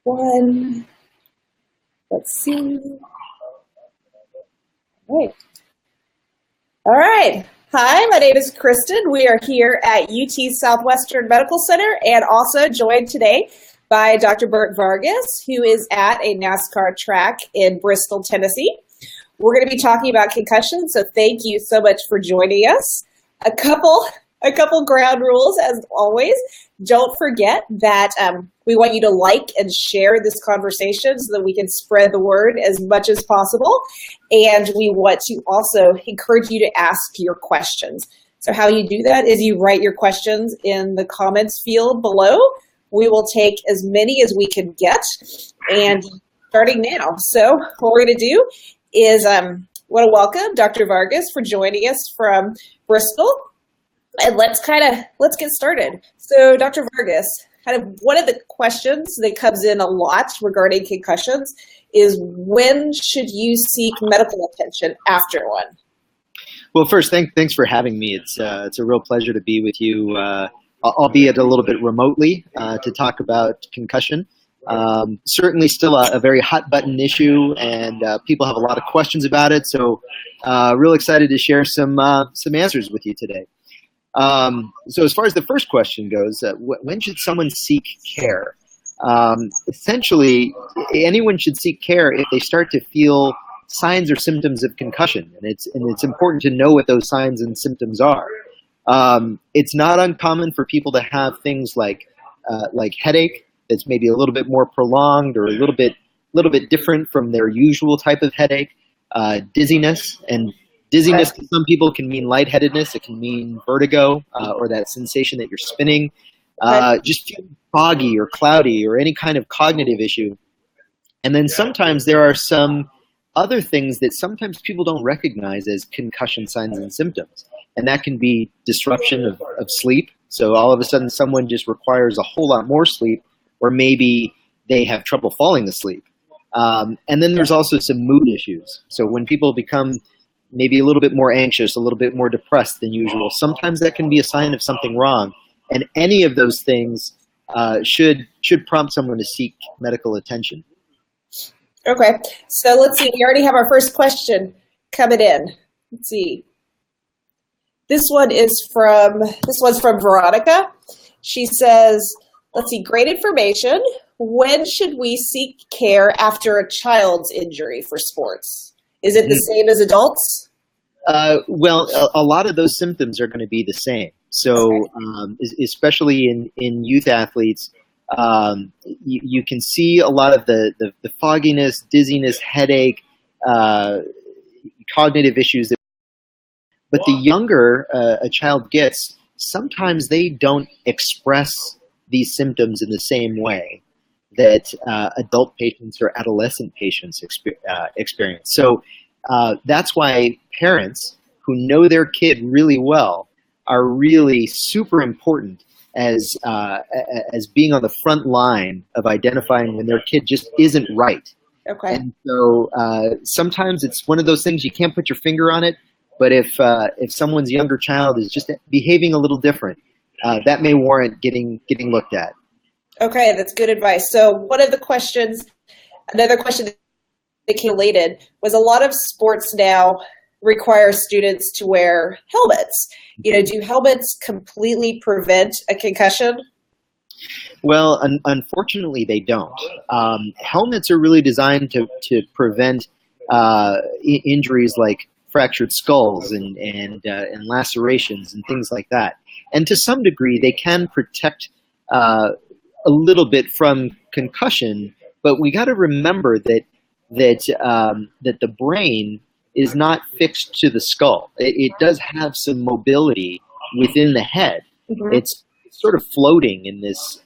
One. Let's see. All right. Hi, my name is Kristen. We are here at UT Southwestern Medical Center and also joined today by Dr. Bert Vargas, who is at a NASCAR track in Bristol, Tennessee. We're going to be talking about concussions, so thank you so much for joining us. A couple ground rules, as always. Don't forget that we want you to like and share this conversation so that we can spread the word as much as possible. And we want to also encourage you to ask your questions. So how you do that is you write your questions in the comments field below. We will take as many as we can get, and starting now. So what we're going to do is want to welcome Dr. Vargas for joining us from Bristol. And let's get started. So Dr. Vargas, kind of one of the questions that comes in a lot regarding concussions is, when should you seek medical attention after one? Well, first, thanks for having me. It's a real pleasure to be with you, albeit a little bit remotely, to talk about concussion. Certainly still a very hot button issue, and people have a lot of questions about it. So real excited to share some answers with you today. So as far as the first question goes, when should someone seek care? Essentially, anyone should seek care if they start to feel signs or symptoms of concussion, and it's important to know what those signs and symptoms are. It's not uncommon for people to have things like headache that's maybe a little bit more prolonged or a little bit different from their usual type of headache, dizziness, and dizziness to some people can mean lightheadedness. It can mean vertigo or that sensation that you're spinning. Just feeling foggy or cloudy or any kind of cognitive issue. And then sometimes there are some other things that sometimes people don't recognize as concussion signs and symptoms. And that can be disruption of sleep. So all of a sudden someone just requires a whole lot more sleep, or maybe they have trouble falling asleep. And then there's also some mood issues. So when people become maybe a little bit more anxious, a little bit more depressed than usual, sometimes that can be a sign of something wrong. And any of those things should prompt someone to seek medical attention. Okay, so let's see. We already have our first question coming in. Let's see. This one's from Veronica. She says, let's see, great information. When should we seek care after a child's injury for sports? Is it the same as adults? Well, a lot of those symptoms are going to be the same. So especially in youth athletes, you can see a lot of the fogginess, dizziness, headache, cognitive issues. But the younger a child gets, sometimes they don't express these symptoms in the same way that adult patients or adolescent patients experience. So that's why parents who know their kid really well are really super important as being on the front line of identifying when their kid just isn't right. Okay. And so sometimes it's one of those things you can't put your finger on it, but if someone's younger child is just behaving a little different, that may warrant getting looked at. Okay, that's good advice. So one of the questions, another question that came related, was a lot of sports now require students to wear helmets. Do helmets completely prevent a concussion? Well, unfortunately, they don't. Helmets are really designed to prevent injuries like fractured skulls and lacerations and things like that. And to some degree, they can protect a little bit from concussion, but we got to remember that the brain is not fixed to the skull. It does have some mobility within the head. Mm-hmm. It's sort of floating in this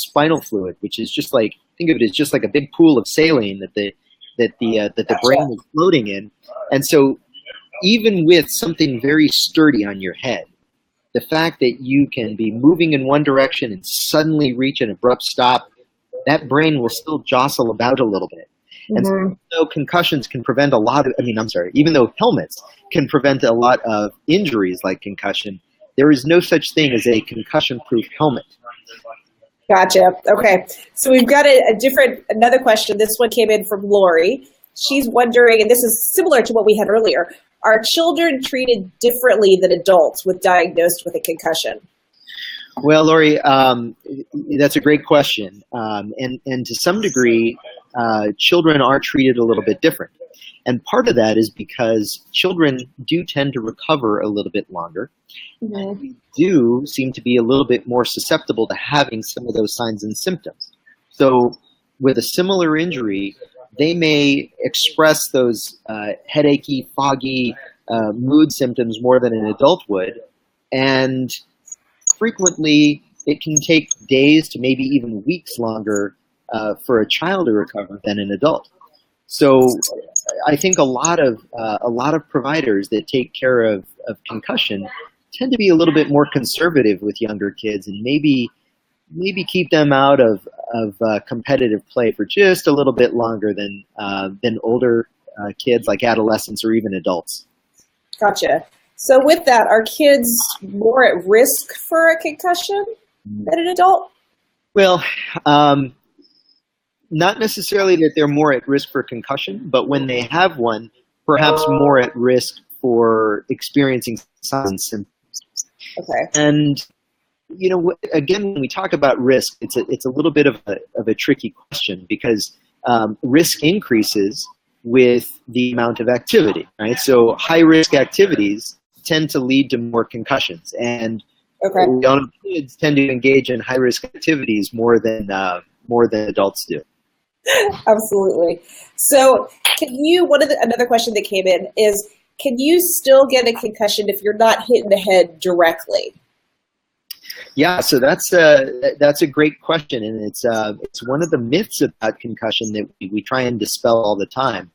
spinal fluid, which is just like, think of it as just like a big pool of saline that the brain is floating in. And so even with something very sturdy on your head, the fact that you can be moving in one direction and suddenly reach an abrupt stop, that brain will still jostle about a little bit. And so even though concussions can prevent even though helmets can prevent a lot of injuries like concussion, there is no such thing as a concussion-proof helmet. Gotcha. Okay. So we've got another question. This one came in from Lori. She's wondering, and this is similar to what we had earlier, are children treated differently than adults with diagnosed with a concussion? Well, Lori, that's a great question. And to some degree, children are treated a little bit different. And part of that is because children do tend to recover a little bit longer. Mm-hmm. And do seem to be a little bit more susceptible to having some of those signs and symptoms. So with a similar injury, they may express those headachy, foggy mood symptoms more than an adult would. And frequently, it can take days to maybe even weeks longer for a child to recover than an adult. So I think a lot of providers that take care of concussion tend to be a little bit more conservative with younger kids and maybe keep them out of competitive play for just a little bit longer than older kids like adolescents or even adults. Gotcha. So with that, are kids more at risk for a concussion than an adult? Well, not necessarily that they're more at risk for concussion, but when they have one, perhaps more at risk for experiencing signs and symptoms. Okay. And you know, again, when we talk about risk, it's a little bit of a tricky question because risk increases with the amount of activity, right? So high risk activities tend to lead to more concussions, and young kids tend to engage in high risk activities more than adults do. Absolutely. So another question that came in is, can you still get a concussion if you're not hit in the head directly? Yeah, so that's a great question, and it's one of the myths about concussion that we try and dispel all the time.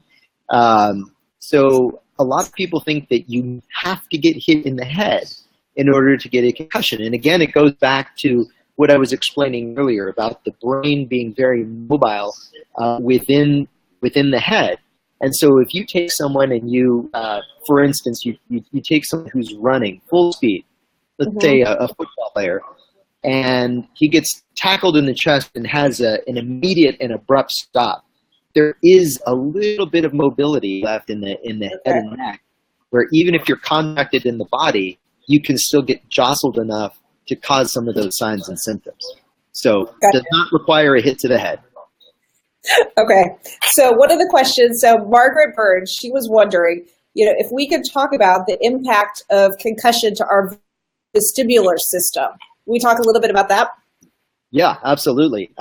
So a lot of people think that you have to get hit in the head in order to get a concussion, and again, it goes back to what I was explaining earlier about the brain being very mobile within the head. And so if you take someone and you, for instance, you take someone who's running full speed, let's say a football player, and he gets tackled in the chest and has an immediate and abrupt stop. There is a little bit of mobility left in the head and neck, where even if you're contacted in the body, you can still get jostled enough to cause some of those signs and symptoms. So it does not require a hit to the head. Okay. So one of the questions, Margaret Burns, she was wondering, if we could talk about the impact of concussion to our vestibular system. Can we talk a little bit about that? Yeah, absolutely.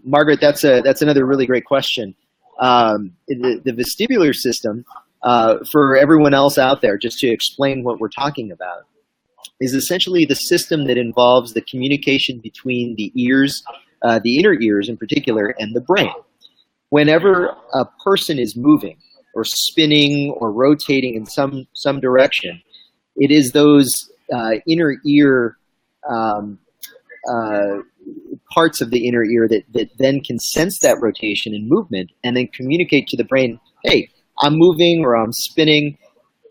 Margaret, that's another really great question. The vestibular system, for everyone else out there, just to explain what we're talking about, is essentially the system that involves the communication between the ears, the inner ears in particular, and the brain. Whenever a person is moving or spinning or rotating in some direction, it is those inner ear parts of the inner ear that then can sense that rotation and movement and then communicate to the brain, hey, I'm moving or I'm spinning.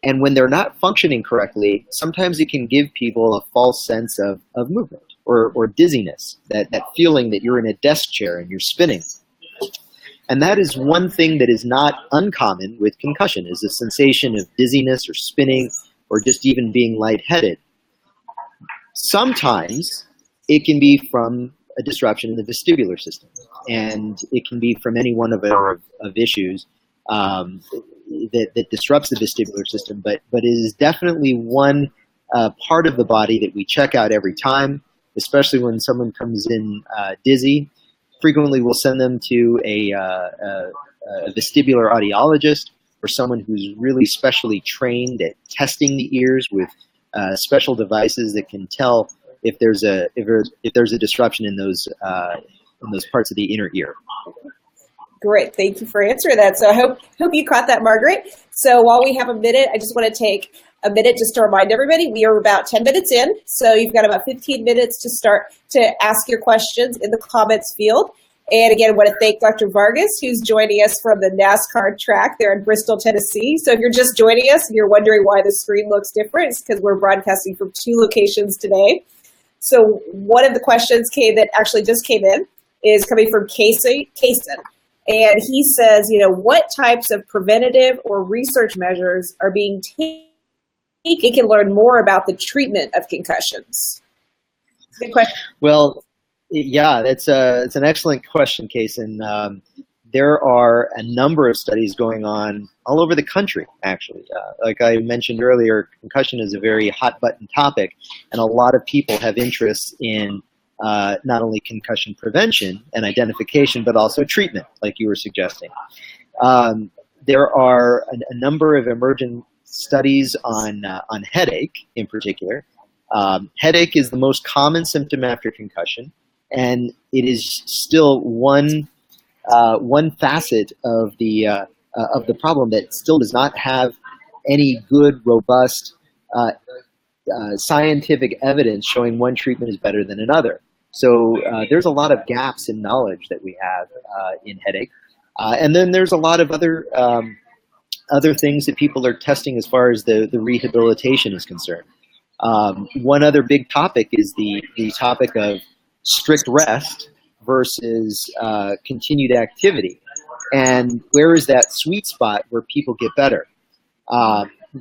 And when they're not functioning correctly, sometimes it can give people a false sense of movement or dizziness, that feeling that you're in a desk chair and you're spinning. And that is one thing that is not uncommon with concussion, is a sensation of dizziness or spinning or just even being lightheaded. Sometimes it can be from a disruption in the vestibular system, and it can be from any one of issues that disrupts the vestibular system, but it is definitely one part of the body that we check out every time, especially when someone comes in dizzy. Frequently, we'll send them to a vestibular audiologist or someone who's really specially trained at testing the ears with special devices that can tell if there's a disruption in those parts of the inner ear. Great, thank you for answering that. So I hope you caught that, Margaret. So while we have a minute, I just want to take a minute just to remind everybody, we are about 10 minutes in, so you've got about 15 minutes to start to ask your questions in the comments field. And again, I want to thank Dr. Vargas, who's joining us from the NASCAR track there in Bristol, Tennessee. So if you're just joining us and you're wondering why the screen looks different, it's because we're broadcasting from 2 locations today. So one of the questions that actually just came in is coming from Kaysen. And he says, what types of preventative or research measures are being taken? He can learn more about the treatment of concussions. Good question. Well, yeah, it's an excellent question, Kaysen. There are a number of studies going on all over the country, actually. Like I mentioned earlier, concussion is a very hot-button topic, and a lot of people have interest in not only concussion prevention and identification, but also treatment, like you were suggesting. There are a number of emergent studies on headache in particular. Headache is the most common symptom after concussion, and it is still one facet of the problem that still does not have any good, robust scientific evidence showing one treatment is better than another. So there's a lot of gaps in knowledge that we have in headache, and then there's a lot of other things that people are testing as far as the rehabilitation is concerned. One other big topic is the topic of strict rest versus continued activity, and where is that sweet spot where people get better?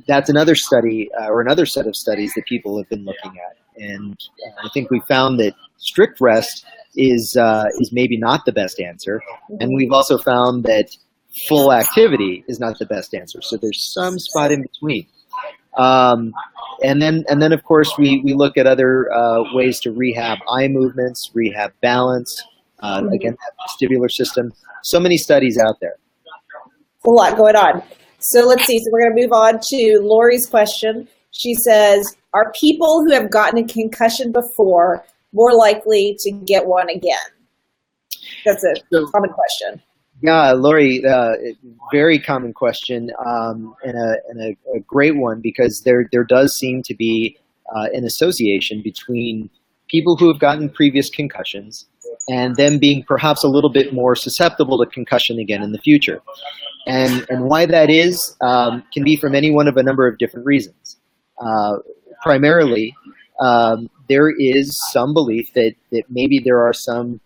That's another study or another set of studies that people have been looking at, and I think we found that strict rest is maybe not the best answer, and we've also found that full activity is not the best answer. So there's some spot in between. And then of course we look at other ways to rehab eye movements, rehab balance, again, that vestibular system. So many studies out there. A lot going on. So let's see. So we're going to move on to Lori's question. She says, are people who have gotten a concussion before more likely to get one again? That's a common question. Yeah, Lori, very common question, and a great one, because there does seem to be an association between people who have gotten previous concussions and them being perhaps a little bit more susceptible to concussion again in the future. And why that is can be from any one of a number of different reasons. Primarily, there is some belief that maybe there are some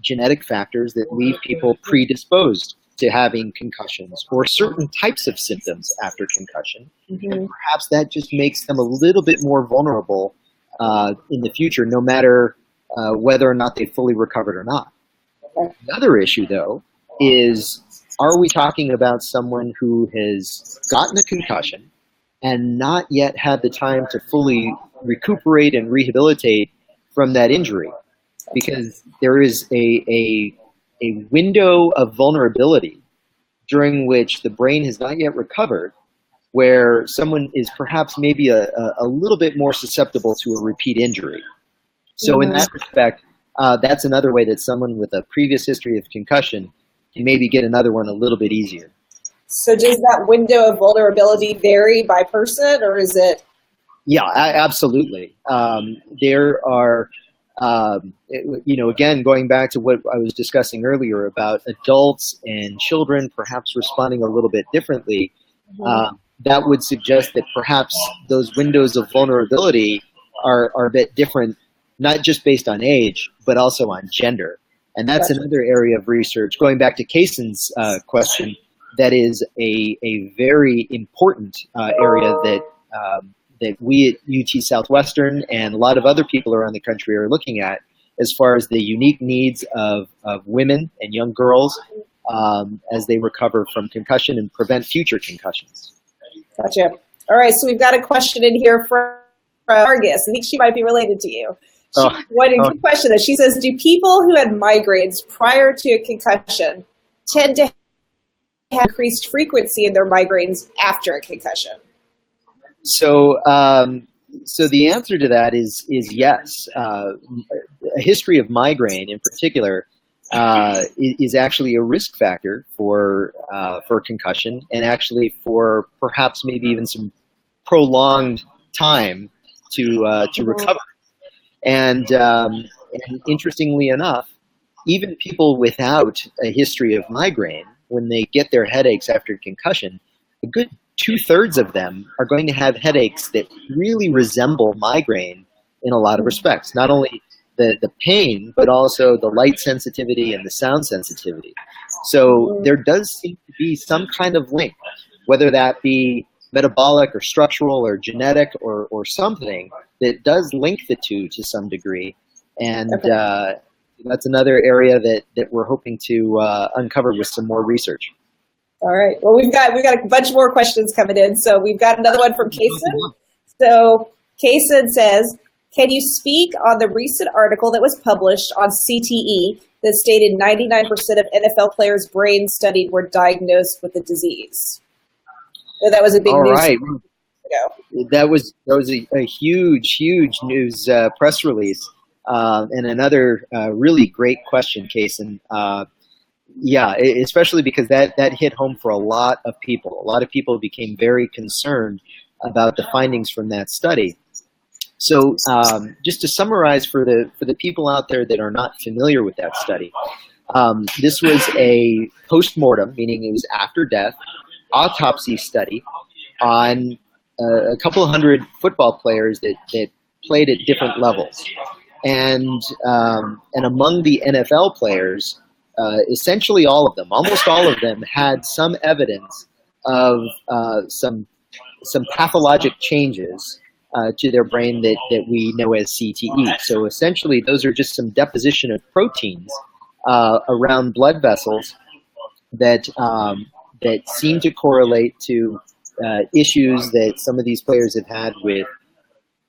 genetic factors that leave people predisposed to having concussions or certain types of symptoms after concussion. And perhaps that just makes them a little bit more vulnerable in the future, no matter whether or not they fully recovered or not. Another issue, though, is, are we talking about someone who has gotten a concussion and not yet had the time to fully recuperate and rehabilitate from that injury? Because there is a window of vulnerability during which the brain has not yet recovered, where someone is perhaps maybe a little bit more susceptible to a repeat injury. So in that respect, that's another way that someone with a previous history of concussion can maybe get another one a little bit easier. So does that window of vulnerability vary by person, or is it? Yeah, absolutely. There are, again, going back to what I was discussing earlier about adults and children perhaps responding a little bit differently, that would suggest that perhaps those windows of vulnerability are a bit different, not just based on age, but also on gender. And that's another area of research. Going back to Kaysen's question, that is a very important area that we at UT Southwestern and a lot of other people around the country are looking at, as far as the unique needs of women and young girls as they recover from concussion and prevent future concussions. Gotcha. All right, so we've got a question in here from Vargas. I think she might be related to you. Good question. She says, do people who had migraines prior to a concussion tend to have increased frequency in their migraines after a concussion? So the answer to that is yes. A history of migraine, in particular, is actually a risk factor for concussion, and actually for perhaps maybe even some prolonged time to recover. And interestingly enough, even people without a history of migraine, when they get their headaches after concussion, a good 2/3 of them are going to have headaches that really resemble migraine in a lot of respects. Not only the pain, but also the light sensitivity and the sound sensitivity. So there does seem to be some kind of link, whether that be metabolic or structural or genetic or something that does link the two to some degree. And that's another area that we're hoping to uncover with some more research. All right. Well, we've got a bunch more questions coming in. So we've got another one from Kaysen. So Kaysen says, can you speak on the recent article that was published on CTE that stated 99% of NFL players' brains studied were diagnosed with the disease? So that was a big news. All right. That was a huge news press release, and another really great question, Kaysen. Yeah, especially because that hit home for a lot of people. A lot of people became very concerned about the findings from that study. So just to summarize for the people out there that are not familiar with that study, this was a post-mortem, meaning it was after death, autopsy study on a couple of hundred football players that played at different levels. And among the NFL players, essentially all of them, almost all of them, had some evidence of some pathologic changes to their brain that we know as CTE. So essentially, those are just some deposition of proteins around blood vessels that seem to correlate to issues that some of these players have had with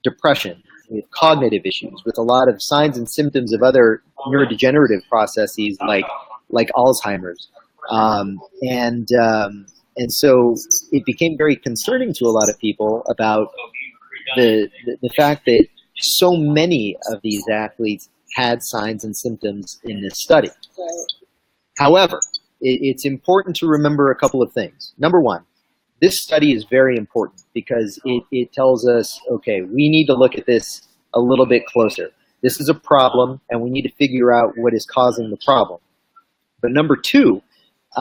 depression, with cognitive issues, with a lot of signs and symptoms of other neurodegenerative processes like Alzheimer's. And so it became very concerning to a lot of people about the fact that so many of these athletes had signs and symptoms in this study. Right. However, it's important to remember a couple of things. Number one, this study is very important because it tells us, okay, we need to look at this a little bit closer. This is a problem, and we need to figure out what is causing the problem. But number two,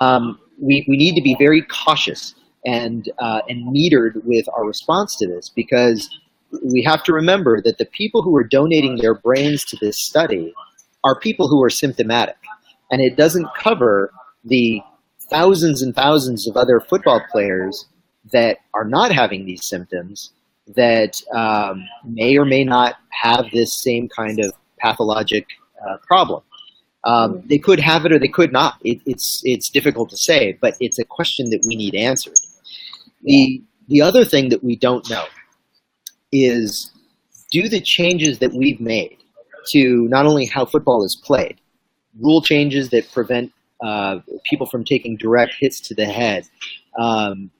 we need to be very cautious and metered with our response to this, because we have to remember that the people who are donating their brains to this study are people who are symptomatic, and it doesn't cover the thousands and thousands of other football players that are not having these symptoms that may or may not have this same kind of pathologic problem. They could have it or they could not. It's difficult to say, but it's a question that we need answered. The other thing that we don't know is, do the changes that we've made to not only how football is played, rule changes that prevent people from taking direct hits to the head,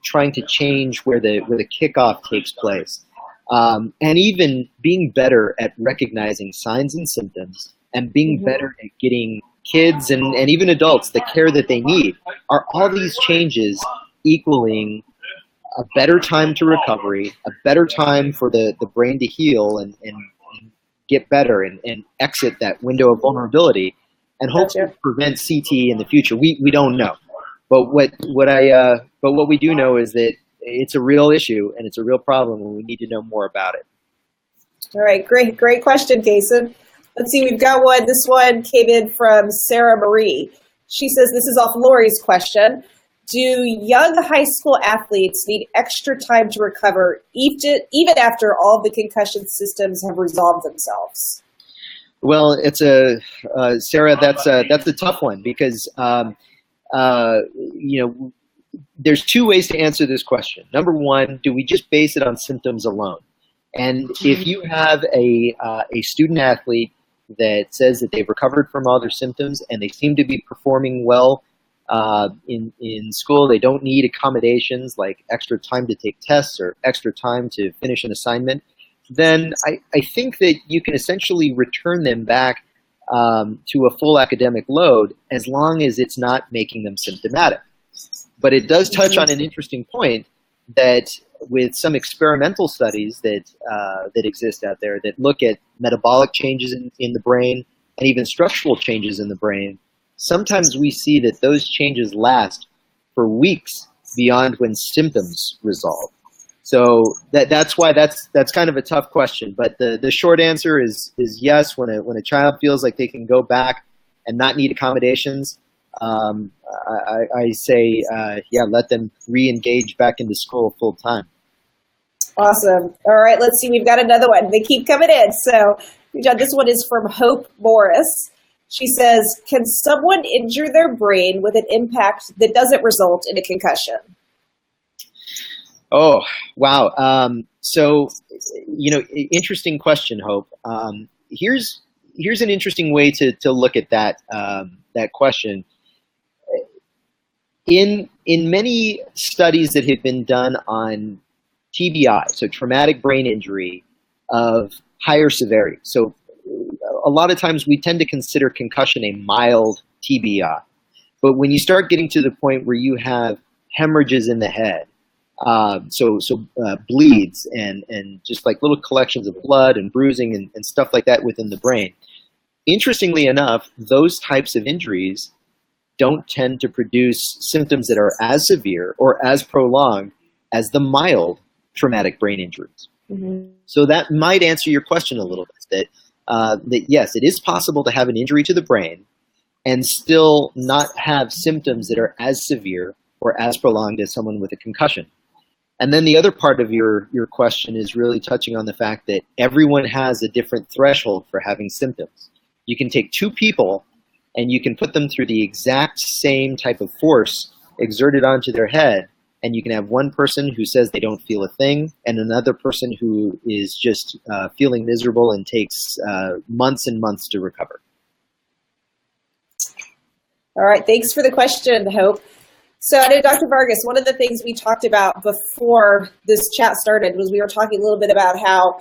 trying to change where the kickoff takes place, and even being better at recognizing signs and symptoms and being better at getting kids and even adults the care that they need, are all these changes equaling a better time to recovery, a better time for the brain to heal and get better and exit that window of vulnerability and hopefully prevent CTE in the future. We don't know. But what we do know is that it's a real issue and it's a real problem, and we need to know more about it. All right, great question, Kaysen. Let's see, we've got one. This one came in from Sarah Marie. She says, this is off Lori's question. Do young high school athletes need extra time to recover even after all the concussion systems have resolved themselves? Well, it's Sarah, that's a tough one, because there's two ways to answer this question. Number one, do we just base it on symptoms alone? And if you have a student athlete that says that they've recovered from all their symptoms and they seem to be performing well in school, they don't need accommodations like extra time to take tests or extra time to finish an assignment, then I think that you can essentially return them back to a full academic load as long as it's not making them symptomatic. But it does touch on an interesting point that with some experimental studies that exist out there that look at metabolic changes in the brain and even structural changes in the brain, sometimes we see that those changes last for weeks beyond when symptoms resolve. So that's why that's kind of a tough question. But the short answer is yes. When a child feels like they can go back and not need accommodations, I say yeah, let them re-engage back into school full time. Awesome. All right, let's see. We've got another one. They keep coming in. So this one is from Hope Morris. She says, can someone injure their brain with an impact that doesn't result in a concussion? Oh, wow. So, interesting question, Hope. Here's an interesting way to look at that question. In many studies that have been done on TBI, so traumatic brain injury of higher severity. So a lot of times we tend to consider concussion a mild TBI. But when you start getting to the point where you have hemorrhages in the head, bleeds and just like little collections of blood and bruising and stuff like that within the brain, interestingly enough, those types of injuries don't tend to produce symptoms that are as severe or as prolonged as the mild traumatic brain injuries. Mm-hmm. So that might answer your question a little bit, that yes, it is possible to have an injury to the brain and still not have symptoms that are as severe or as prolonged as someone with a concussion. And then the other part of your question is really touching on the fact that everyone has a different threshold for having symptoms. You can take two people and you can put them through the exact same type of force exerted onto their head, and you can have one person who says they don't feel a thing and another person who is just feeling miserable and takes months and months to recover. All right, thanks for the question, Hope. So I know, Dr. Vargas, one of the things we talked about before this chat started was we were talking a little bit about how,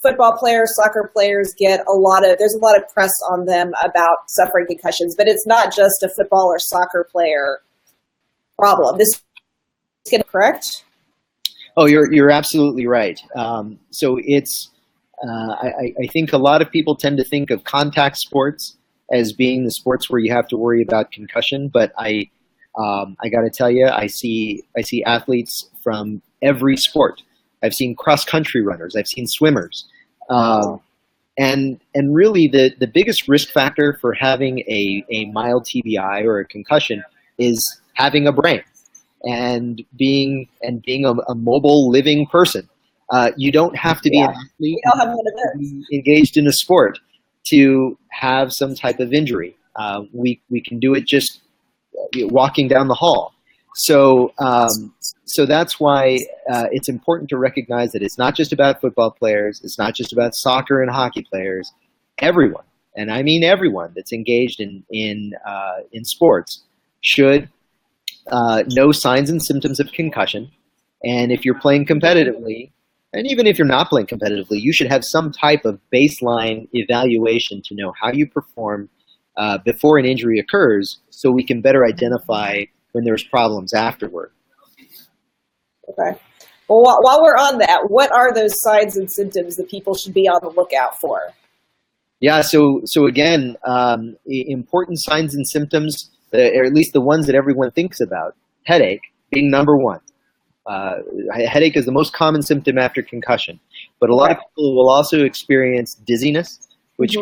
football players, soccer players there's a lot of press on them about suffering concussions, but it's not just a football or soccer player problem. This is correct? Oh, you're absolutely right. So it's, I think a lot of people tend to think of contact sports as being the sports where you have to worry about concussion, but I got to tell you, I see athletes from every sport. I've seen cross-country runners. I've seen swimmers. And really the biggest risk factor for having a mild TBI or a concussion is having a brain and being a mobile living person. You don't have to be an athlete engaged in a sport to have some type of injury. We can do it just walking down the hall. So that's why it's important to recognize that it's not just about football players. It's not just about soccer and hockey players. Everyone, and I mean everyone that's engaged in sports, should know signs and symptoms of concussion. And if you're playing competitively, and even if you're not playing competitively, you should have some type of baseline evaluation to know how you perform before an injury occurs, so we can better identify when there's problems afterward. Okay. Well, while we're on that, what are those signs and symptoms that people should be on the lookout for? Yeah, so again, important signs and symptoms, or at least the ones that everyone thinks about. Headache being number one. Headache is the most common symptom after concussion, but a lot of people will also experience dizziness, which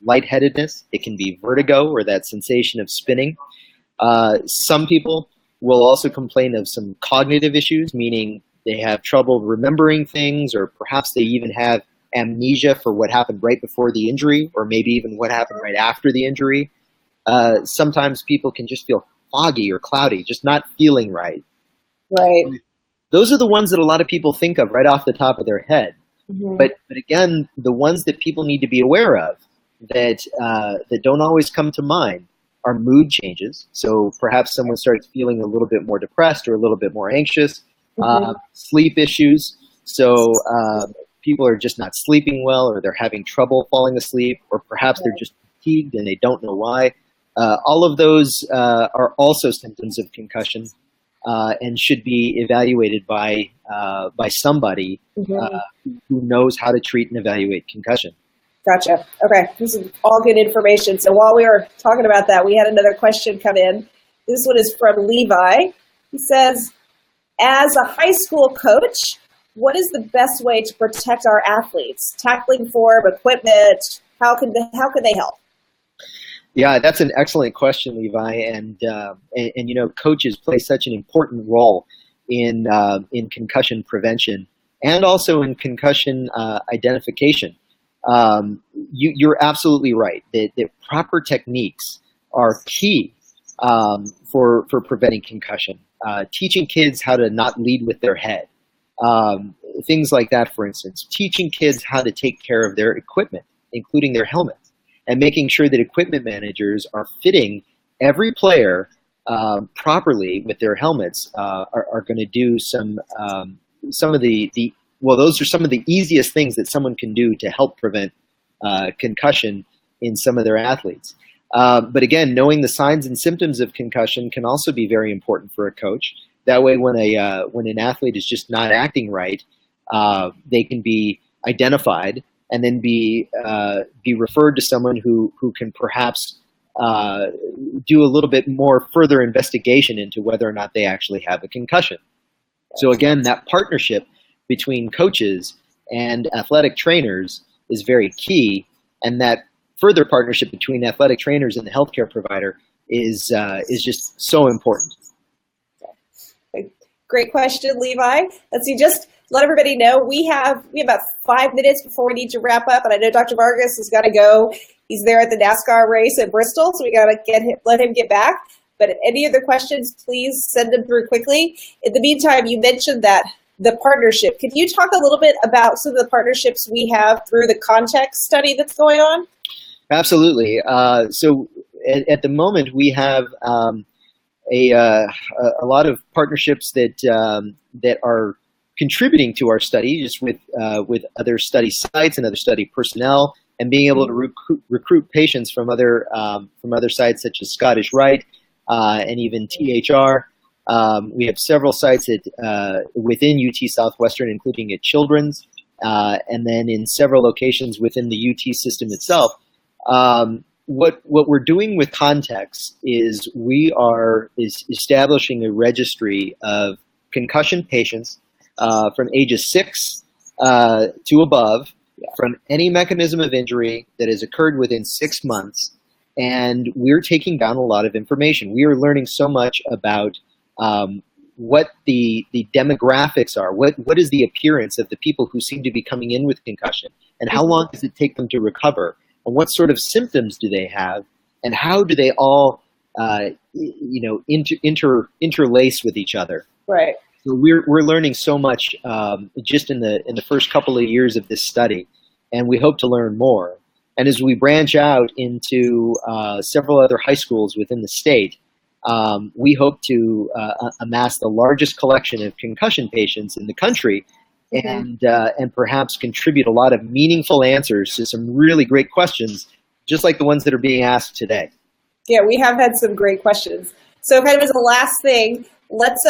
lightheadedness. It can be vertigo, or that sensation of spinning. Some people will also complain of some cognitive issues, meaning they have trouble remembering things, or perhaps they even have amnesia for what happened right before the injury, or maybe even what happened right after the injury. Sometimes people can just feel foggy or cloudy, just not feeling right. Right. Those are the ones that a lot of people think of right off the top of their head. Mm-hmm. But again, the ones that people need to be aware of that don't always come to mind are mood changes. So perhaps someone starts feeling a little bit more depressed or a little bit more anxious. Sleep issues. So people are just not sleeping well, or they're having trouble falling asleep, or perhaps they're just fatigued and they don't know why. All of those are also symptoms of concussion and should be evaluated by somebody who knows how to treat and evaluate concussion. Gotcha. Okay, this is all good information. So while we were talking about that, we had another question come in. This one is from Levi. He says, as a high school coach, what is the best way to protect our athletes? Tackling form, equipment, how can they help? Yeah, that's an excellent question, Levi. And you know, coaches play such an important role in concussion prevention and also in concussion identification. You're absolutely right that proper techniques are key for preventing concussion. Teaching kids how to not lead with their head, things like that, for instance. Teaching kids how to take care of their equipment, including their helmets, and making sure that equipment managers are fitting every player properly with their helmets are going to do some of the well, those are some of the easiest things that someone can do to help prevent concussion in some of their athletes. But again, knowing the signs and symptoms of concussion can also be very important for a coach. That way, when an athlete is just not acting right, they can be identified and then be referred to someone who can perhaps do a little bit more further investigation into whether or not they actually have a concussion. So again, that partnership between coaches and athletic trainers is very key, and that further partnership between athletic trainers and the healthcare provider is just so important. Great question, Levi. Let's see, just let everybody know we have about 5 minutes before we need to wrap up, and I know Dr. Vargas has got to go. He's there at the NASCAR race at Bristol, so we got to let him get back. But any other questions, please send them through quickly. In the meantime, you mentioned that the partnership. Could you talk a little bit about some of the partnerships we have through the context study that's going on? Absolutely. So at the moment, we have a lot of partnerships that are contributing to our study, just with other study sites and other study personnel, and being able to recruit patients from other sites such as Scottish Rite and even THR. We have several sites within UT Southwestern, including at Children's, and then in several locations within the UT system itself. What we're doing with Context is we are establishing a registry of concussion patients from ages 6 to above, from any mechanism of injury that has occurred within 6 months, and we're taking down a lot of information. We are learning so much about what the demographics are, what is the appearance of the people who seem to be coming in with concussion, and how long does it take them to recover, and what sort of symptoms do they have, and how do they all interlace with each other. Right. So we're learning so much just in the first couple of years of this study, and we hope to learn more. And as we branch out into several other high schools within the state, we hope to amass the largest collection of concussion patients in the country, and perhaps contribute a lot of meaningful answers to some really great questions, just like the ones that are being asked today. Yeah, we have had some great questions. So kind of as the last thing, let's,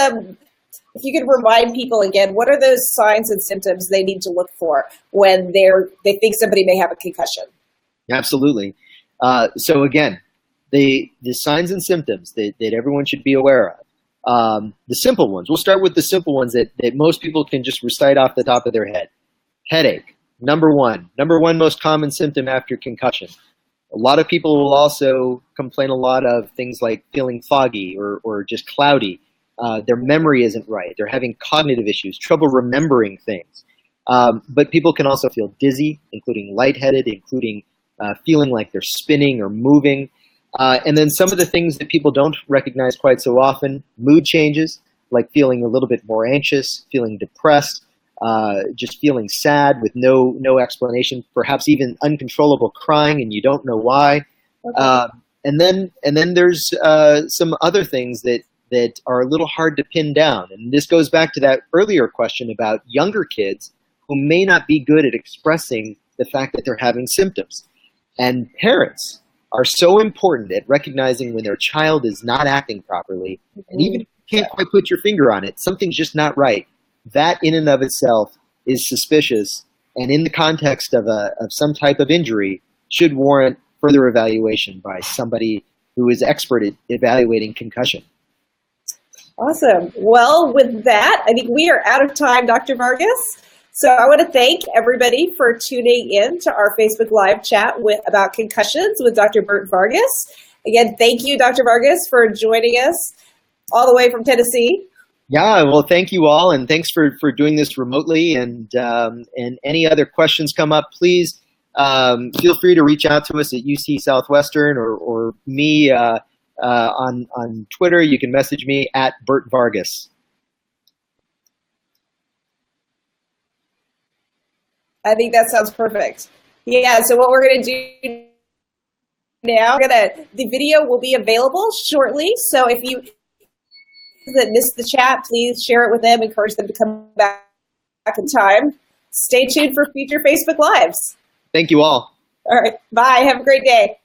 if you could remind people again, what are those signs and symptoms they need to look for when they think somebody may have a concussion? Absolutely. So again, the signs and symptoms that everyone should be aware of. The simple ones. We'll start with the simple ones that most people can just recite off the top of their head. Headache, number one most common symptom after concussion. A lot of people will also complain a lot of things like feeling foggy or just cloudy. Their memory isn't right. They're having cognitive issues, trouble remembering things. But people can also feel dizzy, including lightheaded, including feeling like they're spinning or moving. And then some of the things that people don't recognize quite so often, mood changes, like feeling a little bit more anxious, feeling depressed, just feeling sad with no explanation, perhaps even uncontrollable crying and you don't know why. Okay. And then there's some other things that are a little hard to pin down. And this goes back to that earlier question about younger kids who may not be good at expressing the fact that they're having symptoms. And parents are so important at recognizing when their child is not acting properly, and even if you can't quite put your finger on it, something's just not right. That in and of itself is suspicious, and in the context of some type of injury, should warrant further evaluation by somebody who is expert at evaluating concussion. Awesome. Well, with that, I think we are out of time, Dr. Vargas. So I want to thank everybody for tuning in to our Facebook Live chat about concussions with Dr. Bert Vargas. Again, thank you, Dr. Vargas, for joining us all the way from Tennessee. Yeah, well, thank you all, and thanks for doing this remotely. And any other questions come up, please feel free to reach out to us at UT Southwestern or me on Twitter. You can message me at Bert Vargas. I think that sounds perfect. Yeah, so what we're going to do now, the video will be available shortly. So if you that missed the chat, please share it with them, encourage them to come back in time. Stay tuned for future Facebook Lives. Thank you all. All right, bye. Have a great day.